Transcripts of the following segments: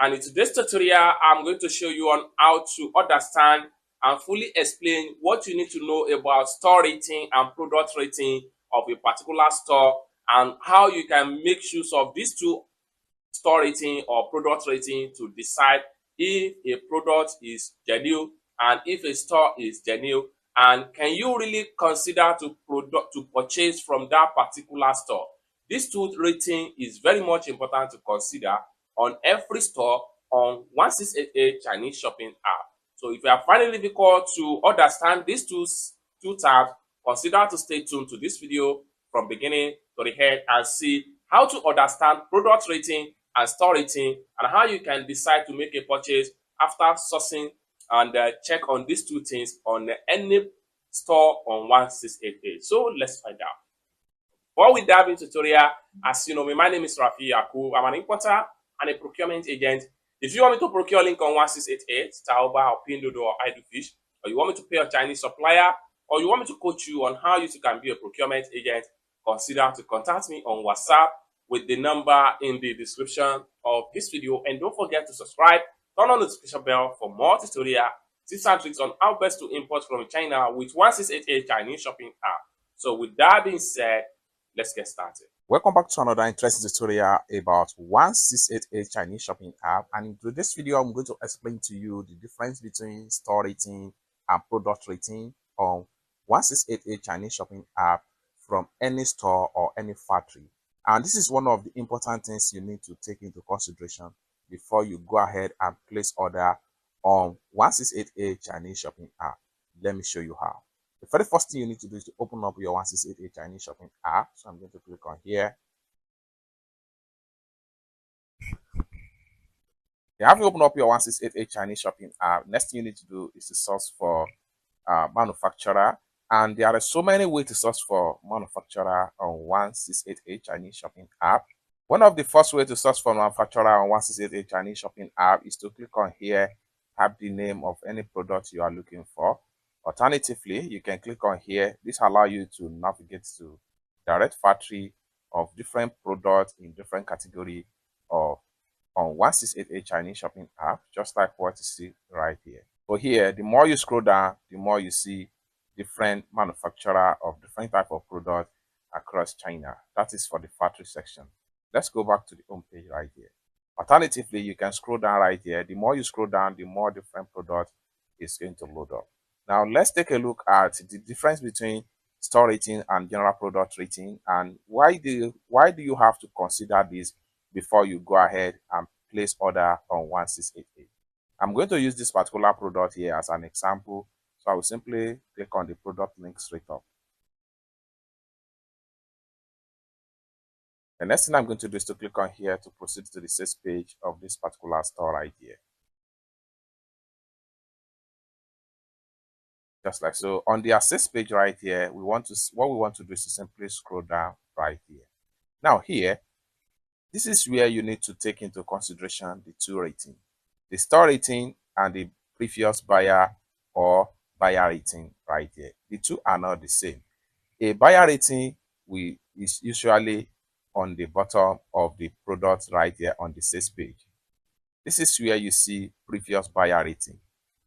And in today's tutorial, I'm going to show you on how to understand and fully explain what you need to know about store rating and product rating of a particular store, and how you can make use of these two, store rating or product rating, to decide if a product is genuine and if a store is genuine, and can you really consider to purchase from that particular store. This two rating is very much important to consider on every store on 1688 Chinese shopping app. So if you are finding it difficult to understand these two tabs, consider to stay tuned to this video from beginning to the end and see how to understand product rating and store rating, and how you can decide to make a purchase after sourcing and check on these two things on any store on 1688. So let's find out. Before we dive into tutorial, as you know me, my name is Rafi Yakub. I'm an importer and a procurement agent. If you want me to procure link on 1688, Taoba or Pinduoduo or Idlefish, or you want me to pay a Chinese supplier, or you want me to coach you on how you can be a procurement agent, consider to contact me on WhatsApp with the number in the description of this video. And don't forget to subscribe, turn on the notification bell for more tutorial tips and tricks on how best to import from China with 1688 Chinese shopping app. So with that being said, let's get started. Welcome back to another interesting tutorial about 1688 Chinese shopping app, and in today's video I'm going to explain to you the difference between store rating and product rating on 1688 Chinese shopping app from any store or any factory. And this is one of the important things you need to take into consideration before you go ahead and place order on 1688 Chinese shopping app. Let me show you how. The very first thing you need to do is to open up your 1688 Chinese shopping app. So I'm going to click on here. You have to open up your 1688 Chinese shopping app. Next thing you need to do is to search for manufacturer. And there are so many ways to search for manufacturer on 1688 Chinese shopping app. One of the first ways to search for manufacturer on 1688 Chinese shopping app is to click on here, type the name of any product you are looking for. Alternatively, you can click on here. This allows you to navigate to direct factory of different products in different category of on 1688 Chinese shopping app, just like what you see right here. So here, the more you scroll down, the more you see different manufacturer of different type of product across China. That is for the factory section. Let's go back to the home page right here. Alternatively, you can scroll down right here. The more you scroll down, the more different product is going to load up. Now let's take a look at the difference between store rating and general product rating, and why do you have to consider this before you go ahead and place order on 1688. I'm going to use this particular product here as an example, so I will simply click on the product link straight up. The next thing I'm going to do is to click on here to proceed to the sales page of this particular store right here. Just like so. On the access page right here, what we want to do is to simply scroll down right here. Now here, this is where you need to take into consideration the two rating, the store rating and the previous buyer or buyer rating right here. The two are not the same. A buyer rating is usually on the bottom of the product right here on the sales page. This is where you see previous buyer rating,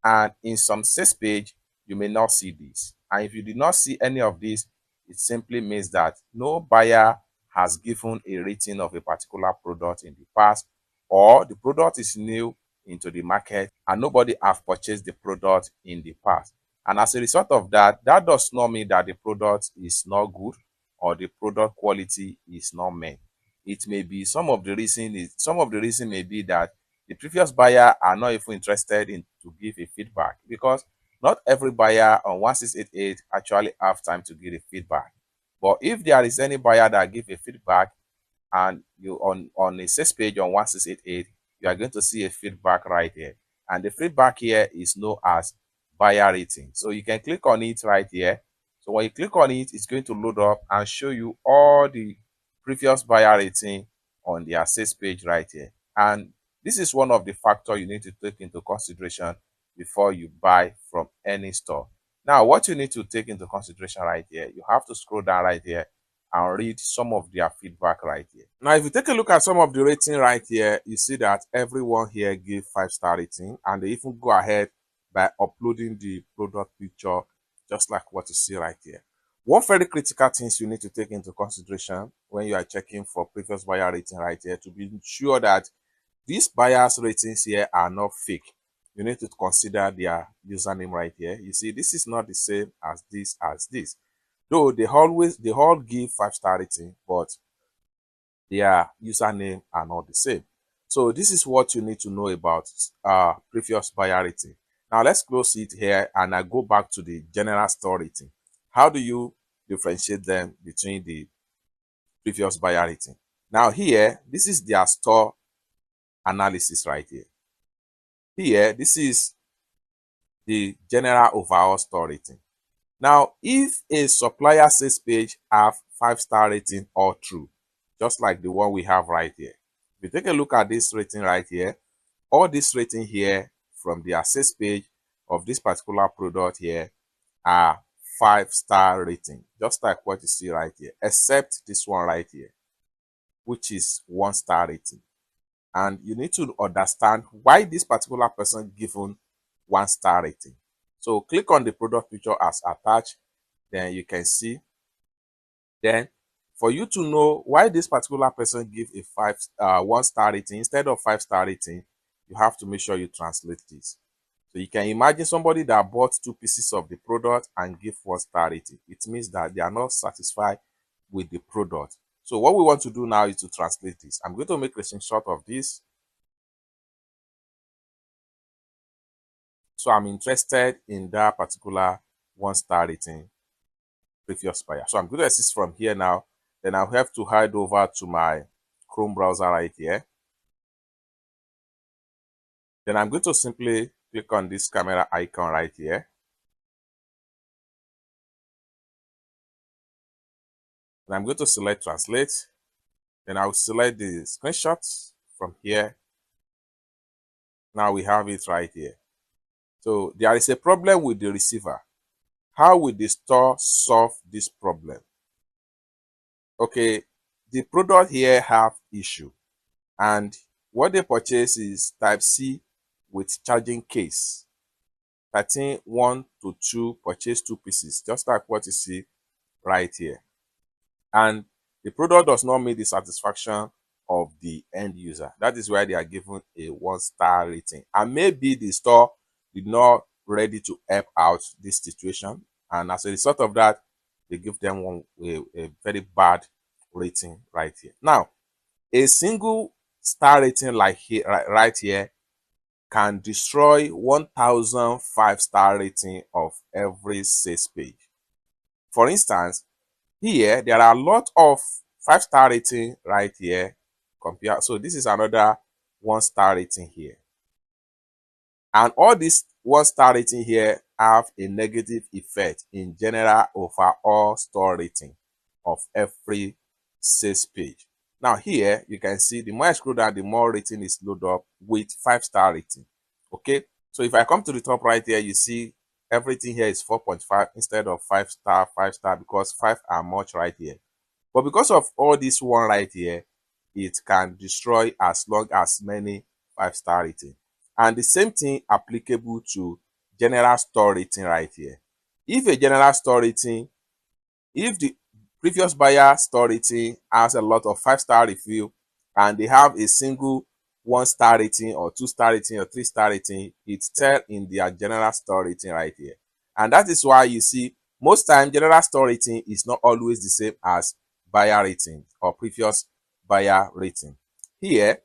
and in some sales page you may not see this. And if you did not see any of this, it simply means that no buyer has given a rating of a particular product in the past, or the product is new into the market and nobody have purchased the product in the past. And as a result of that, that does not mean that the product is not good or the product quality is not met. It may be some of the reason may be that the previous buyer are not even interested in to give a feedback, because not every buyer on 1688 actually have time to give a feedback. But if there is any buyer that give a feedback, and you on a sales page on 1688, you are going to see a feedback right here, and the feedback here is known as buyer rating. So you can click on it right here. So when you click on it, it's going to load up and show you all the previous buyer rating on their sales page right here. And this is one of the factors you need to take into consideration before you buy from any store. Now, what you need to take into consideration right here, you have to scroll down right here and read some of their feedback right here. Now, if you take a look at some of the rating right here, you see that everyone here gave 5-star rating, and they even go ahead by uploading the product picture, just like what you see right here. One very critical things you need to take into consideration when you are checking for previous buyer rating right here, to be sure that these buyers ratings here are not fake. You need to consider their username right here. You see, this is not the same as this. Though they all give 5-star rating, but their username are not the same. So this is what you need to know about previous buyer rating. Now let's close it here and I go back to the general store rating. How do you differentiate them between the previous buyer rating? Now here, this is their store analysis right here. Here, this is the general overall store rating. Now, if a supplier sales page have 5-star rating or true, just like the one we have right here. If you take a look at this rating right here, all this rating here from the sales page of this particular product here are 5-star rating, just like what you see right here, except this one right here, which is 1-star rating. And you need to understand why this particular person given 1-star rating. So click on the product picture as attached, then you can see. Then for you to know why this particular person give a 1-star rating instead of 5-star rating, you have to make sure you translate this. So you can imagine somebody that bought 2 pieces of the product and give 1-star rating. It means that they are not satisfied with the product. So what we want to do now is to translate this. I'm going to make a screenshot of this. So I'm interested in that particular 1-star rating previous buyer. So I'm going to assist from here now. Then I'll have to head over to my Chrome browser right here. Then I'm going to simply click on this camera icon right here. And I'm going to select translate. Then I'll select the screenshot from here. Now we have it right here. So there is a problem with the receiver. How will the store solve this problem? Okay, the product here have issue, and what they purchase is type C with charging case. 1 to 2 purchase 2 pieces, just like what you see right here. And the product does not meet the satisfaction of the end user. That is why they are given a 1-star rating. And maybe the store did not ready to help out this situation, and as a result of that, they give them a very bad rating right here. Now, a single star rating like here, right here, can destroy 1,000 5-star rating of every sales page. For instance, here there are a lot of 5-star rating right here. So this is another 1-star rating here. And all these 1-star rating here have a negative effect in general overall store rating of every sales page. Now here you can see the more I scroll down, the more rating is loaded up with 5-star rating. Okay, so if I come to the top right here, you see everything here is 4.5 instead of 5-star, 5-star, because 5 are much right here. But because of all this one right here, it can destroy as long as many 5-star rating. And the same thing applicable to general store rating right here. If a general store rating, if the previous buyer store rating has a lot of 5-star review and they have a single 1-star rating or 2-star rating or 3-star rating, it's tell in their general store rating right here. And that is why you see most time general store rating is not always the same as buyer rating or previous buyer rating. Here,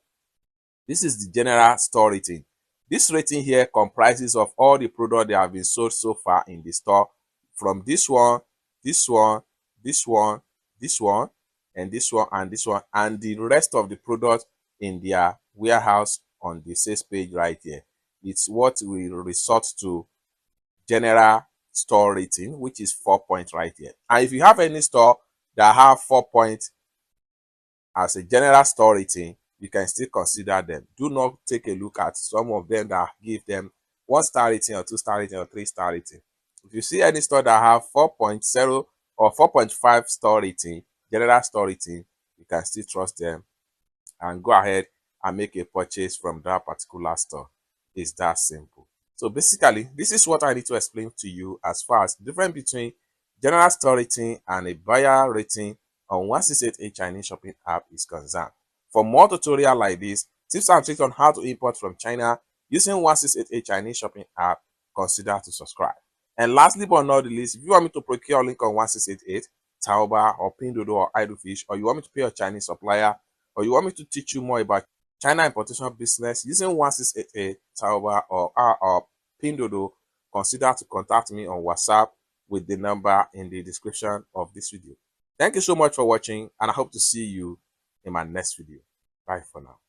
this is the general store rating. This rating here comprises of all the products that have been sold so far in the store, from this one, this one, this one, this one, and this one, and this one, and the rest of the products in their warehouse on the sales page right here. It's what we resort to general store rating, which is 4 points right here. And if you have any store that have 4 points as a general store rating, you can still consider them. Do not take a look at some of them that give them 1-star rating or 2-star rating or 3-star rating. If you see any store that have 4.0 or 4.5 star rating, general store rating, you can still trust them and go ahead and make a purchase from that particular store. It's that simple. So basically, this is what I need to explain to you as far as the difference between general store rating and a buyer rating on 168A Chinese shopping app is concerned. For more tutorial like this, tips and tricks on how to import from China using 168A Chinese shopping app, consider to subscribe. And lastly but not the least, if you want me to procure a link on 1688, Taoba or Pinduoduo or Idlefish, or you want me to pay a Chinese supplier, or you want me to teach you more about China importation business using 1688, Taoba or Pinduoduo, consider to contact me on WhatsApp with the number in the description of this video. Thank you so much for watching, and I hope to see you in my next video. Bye for now.